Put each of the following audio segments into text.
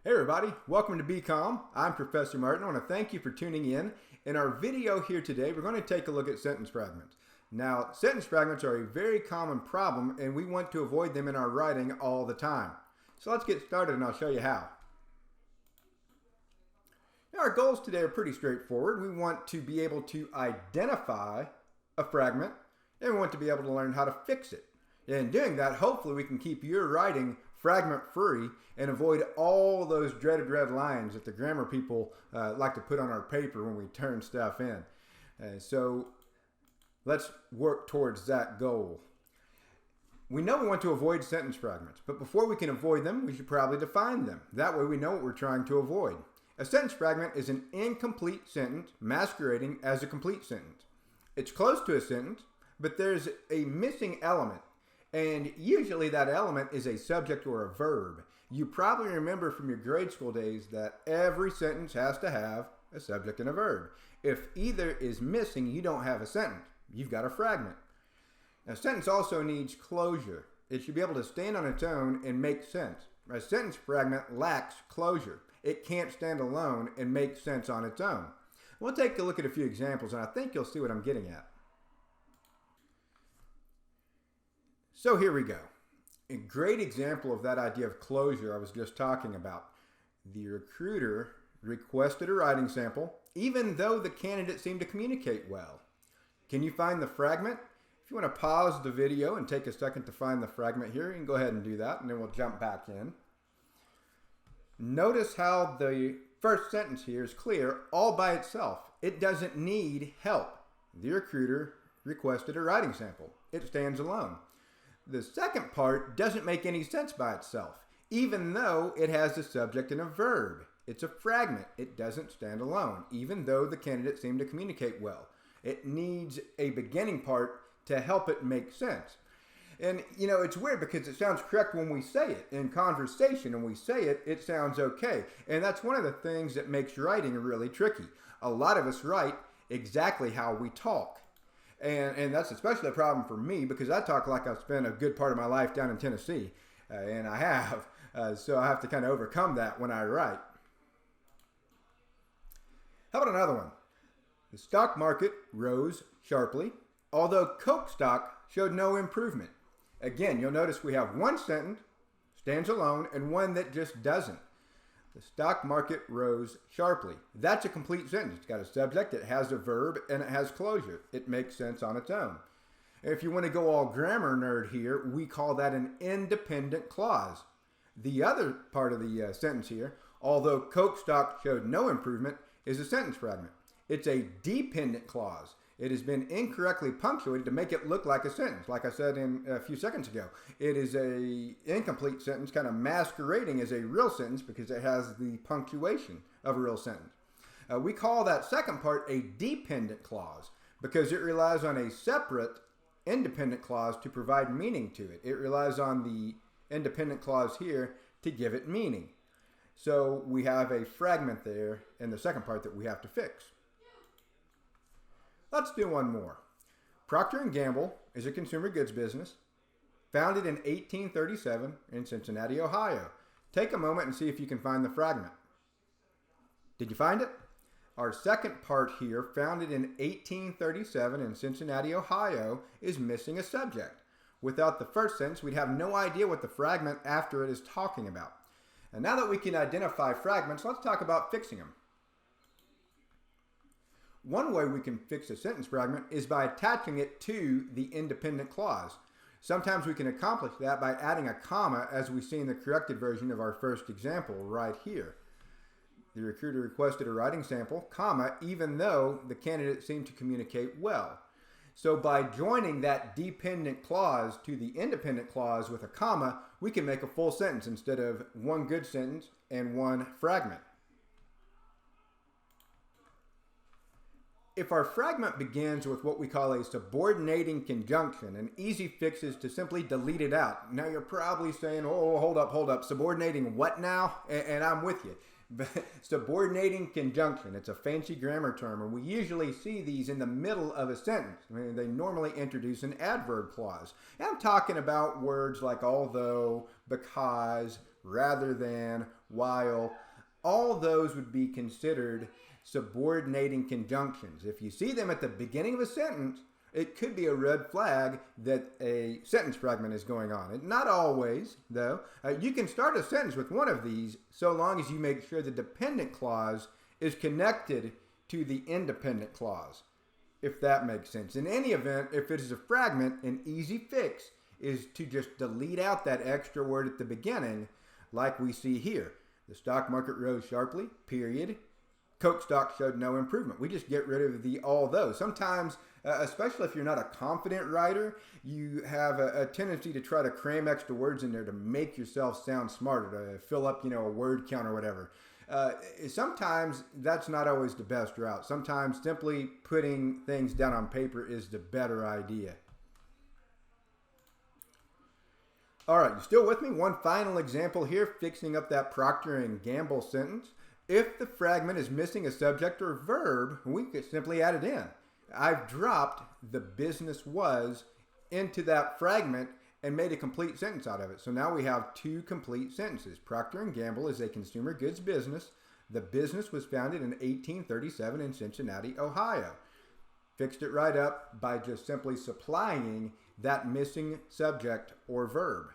Hey everybody, welcome to BCom. I'm Professor Martin. I want to thank you for tuning in. In our video here today, we're going to take a look at sentence fragments. Now, sentence fragments are a very common problem and we want to avoid them in our writing all the time. So let's get started and I'll show you how. Now, our goals today are pretty straightforward. We want to be able to identify a fragment and we want to be able to learn how to fix it. In doing that, hopefully we can keep your writing fragment free and avoid all those dreaded red lines that the grammar people like to put on our paper when we turn stuff in. So let's work towards that goal. We know we want to avoid sentence fragments, but before we can avoid them, we should probably define them. That way we know what we're trying to avoid. A sentence fragment is an incomplete sentence masquerading as a complete sentence. It's close to a sentence, but there's a missing element. And usually that element is a subject or a verb. You probably remember from your grade school days that every sentence has to have a subject and a verb. If either is missing, you don't have a sentence. You've got a fragment. A sentence also needs closure. It should be able to stand on its own and make sense. A sentence fragment lacks closure. It can't stand alone and make sense on its own. We'll take a look at a few examples and I think you'll see what I'm getting at. So here we go. A great example of that idea of closure I was just talking about. The recruiter requested a writing sample, even though the candidate seemed to communicate well. Can you find the fragment? If you want to pause the video and take a second to find the fragment here, you can go ahead and do that, and then we'll jump back in. Notice how the first sentence here is clear all by itself. It doesn't need help. The recruiter requested a writing sample. It stands alone. The second part doesn't make any sense by itself, even though it has a subject and a verb. It's a fragment. It doesn't stand alone, even though the candidate seemed to communicate well. It needs a beginning part to help it make sense. And, you know, it's weird because it sounds correct when we say it. In conversation, when we say it, it sounds okay. And that's one of the things that makes writing really tricky. A lot of us write exactly how we talk. And that's especially a problem for me because I talk like I've spent a good part of my life down in Tennessee, and I have. So I have to kind of overcome that when I write. How about another one? The stock market rose sharply, although Coke stock showed no improvement. Again, you'll notice we have one sentence, stands alone, and one that just doesn't. The stock market rose sharply. That's a complete sentence. It's got a subject, it has a verb, and it has closure. It makes sense on its own. If you want to go all grammar nerd here, we call that an independent clause. The other part of the sentence here, although Coke stock showed no improvement, is a sentence fragment. It's a dependent clause. It has been incorrectly punctuated to make it look like a sentence. Like I said a few seconds ago, it is an incomplete sentence kind of masquerading as a real sentence because it has the punctuation of a real sentence. We call that second part a dependent clause because it relies on a separate independent clause to provide meaning to it. It relies on the independent clause here to give it meaning. So we have a fragment there in the second part that we have to fix. Let's do one more. Procter & Gamble is a consumer goods business founded in 1837 in Cincinnati, Ohio. Take a moment and see if you can find the fragment. Did you find it? Our second part here, founded in 1837 in Cincinnati, Ohio, is missing a subject. Without the first sentence, we'd have no idea what the fragment after it is talking about. And now that we can identify fragments, let's talk about fixing them. One way we can fix a sentence fragment is by attaching it to the independent clause. Sometimes we can accomplish that by adding a comma, as we see in the corrected version of our first example right here. The recruiter requested a writing sample, comma, even though the candidate seemed to communicate well. So by joining that dependent clause to the independent clause with a comma, we can make a full sentence instead of one good sentence and one fragment. If our fragment begins with what we call a subordinating conjunction, an easy fix is to simply delete it out. Now you're probably saying, oh, hold up, subordinating what now? And I'm with you. Subordinating conjunction. It's a fancy grammar term, and we usually see these in the middle of a sentence. I mean, they normally introduce an adverb clause. And I'm talking about words like although, because, rather than, while. All those would be considered subordinating conjunctions. If you see them at the beginning of a sentence, it could be a red flag that a sentence fragment is going on. And not always, though. You can start a sentence with one of these so long as you make sure the dependent clause is connected to the independent clause, if that makes sense. In any event, if it is a fragment, an easy fix is to just delete out that extra word at the beginning, like we see here. The stock market rose sharply, period. Coke stock showed no improvement. We just get rid of the although. Sometimes, especially if you're not a confident writer, you have a tendency to try to cram extra words in there to make yourself sound smarter, to fill up, a word count or whatever. Sometimes that's not always the best route. Sometimes simply putting things down on paper is the better idea. All right, you still with me? One final example here, fixing up that Procter & Gamble sentence. If the fragment is missing a subject or verb, we could simply add it in. I've dropped the business was into that fragment and made a complete sentence out of it. So now we have two complete sentences. Procter & Gamble is a consumer goods business. The business was founded in 1837 in Cincinnati, Ohio. Fixed it right up by just simply supplying that missing subject or verb.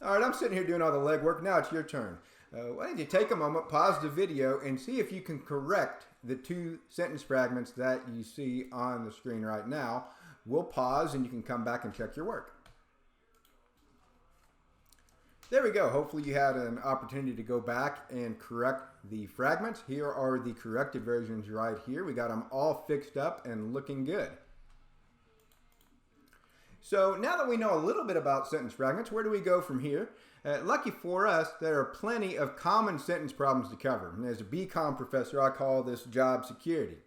All right, I'm sitting here doing all the legwork. Now it's your turn. Why don't you take a moment, pause the video, and see if you can correct the two sentence fragments that you see on the screen right now. We'll pause and you can come back and check your work. There we go. Hopefully you had an opportunity to go back and correct the fragments. Here are the corrected versions right here. We got them all fixed up and looking good. So now that we know a little bit about sentence fragments, where do we go from here? Lucky for us, there are plenty of common sentence problems to cover. And as a BCom professor, I call this job security.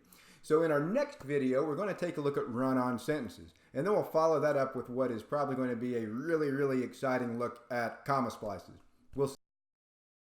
So in our next video, we're going to take a look at run-on sentences. And then we'll follow that up with what is probably going to be a really, really exciting look at comma splices. We'll see.